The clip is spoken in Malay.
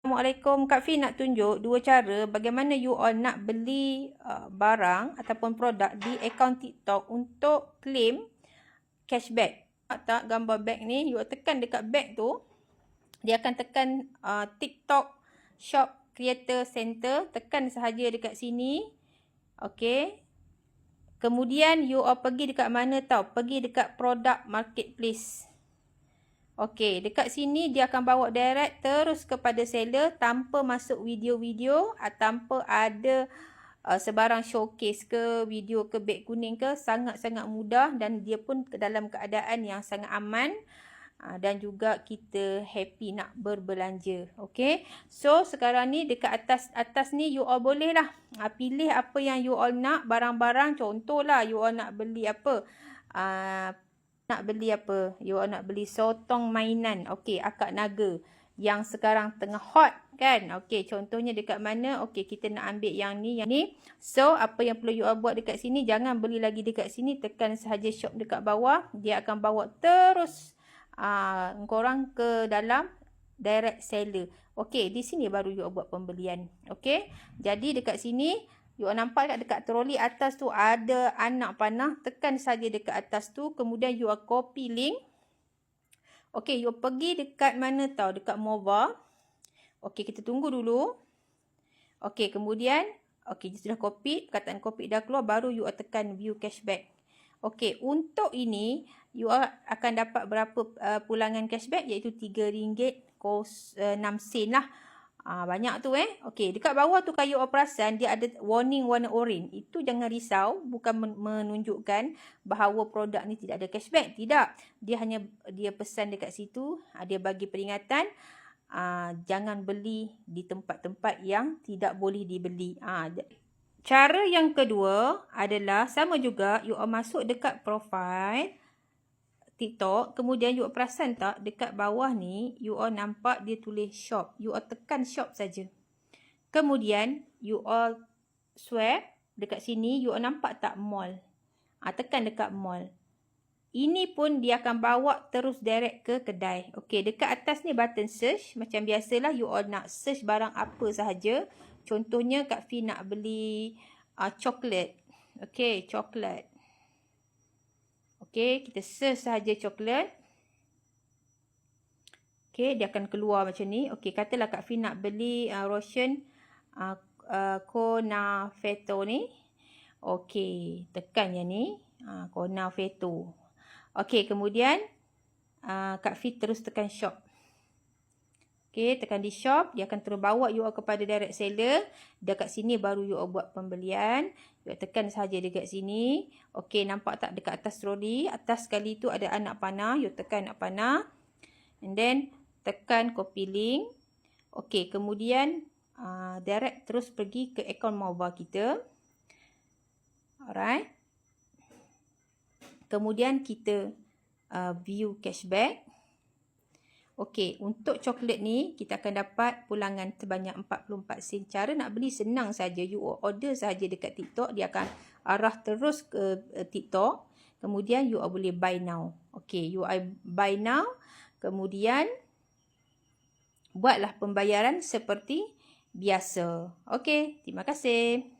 Assalamualaikum, Kak Fi nak tunjuk dua cara bagaimana you all nak beli barang ataupun produk di akaun TikTok untuk claim cashback. Tak gambar bag ni, you all tekan dekat bag tu, dia akan tekan TikTok Shop Creator Center, tekan sahaja dekat sini. Okey. Kemudian you all pergi dekat mana tau? Pergi dekat product marketplace. Okey, dekat sini dia akan bawa direct terus kepada seller tanpa masuk video-video, tanpa ada sebarang showcase ke, video ke, beg kuning ke. Sangat-sangat mudah dan dia pun dalam keadaan yang sangat aman. Dan juga kita happy nak berbelanja. Okey. So, sekarang ni dekat atas ni you all boleh lah pilih apa yang you all nak, barang-barang. Contohlah you all nak beli apa? You all nak beli sotong mainan. Okey, akak naga yang sekarang tengah hot kan. Okey, contohnya dekat mana? Okey, kita nak ambil yang ni, So, apa yang perlu you all buat dekat sini, jangan beli lagi dekat sini, tekan sahaja shop dekat bawah. Dia akan bawa terus korang ke dalam direct seller. Okey, di sini baru you all buat pembelian. Okey, jadi dekat sini you all nampak tak dekat troli atas tu ada anak panah. Tekan saja dekat atas tu. Kemudian you all copy link. Okey, you all pergi dekat mana tau? Dekat Mova. Okey, kita tunggu dulu. Okey, kemudian. Okey, sudah copy. Perkataan copy dah keluar. Baru you all tekan view cashback. Okey, untuk ini you all akan dapat berapa pulangan cashback? Iaitu RM3.06 lah. Banyak tu Okey, dekat bawah tu kalau you all perasan dia ada warning warna oren. Itu jangan risau, bukan menunjukkan bahawa produk ni tidak ada cashback. Tidak. Dia pesan dekat situ, dia bagi peringatan jangan beli di tempat-tempat yang tidak boleh dibeli. Cara yang kedua adalah sama juga, you all masuk dekat profile TikTok, kemudian you all perasan tak dekat bawah ni you all nampak dia tulis shop. You all tekan shop saja. Kemudian you all swipe dekat sini, you all nampak tak mall. Tekan dekat mall. Ini pun dia akan bawa terus direct ke kedai. Okey, dekat atas ni button search. Macam biasalah you all nak search barang apa sahaja. Contohnya Kak Fi nak beli coklat. Okey, coklat. Okey, kita search sahaja coklat. Okey, dia akan keluar macam ni. Okey, katalah Kak Fi nak beli Roshan Confetto ni. Okey, tekan yang ni. Confetto. Okey, kemudian Kak Fi terus tekan shop. Okey, tekan di shop. Dia akan terus bawa you all kepada direct seller. Dekat sini baru you all buat pembelian. You all tekan sahaja dekat sini. Okey, nampak tak dekat atas troli? Atas sekali tu ada anak panah. You tekan anak panah. And then, tekan copy link. Okey, kemudian direct terus pergi ke akaun Mova kita. Alright. Kemudian kita view cashback. Okey, untuk coklat ni kita akan dapat pulangan sebanyak 44 sen. Cara nak beli senang saja. You order saja dekat TikTok, dia akan arah terus ke TikTok. Kemudian you boleh buy now. Okey, you buy now. Kemudian buatlah pembayaran seperti biasa. Okey, terima kasih.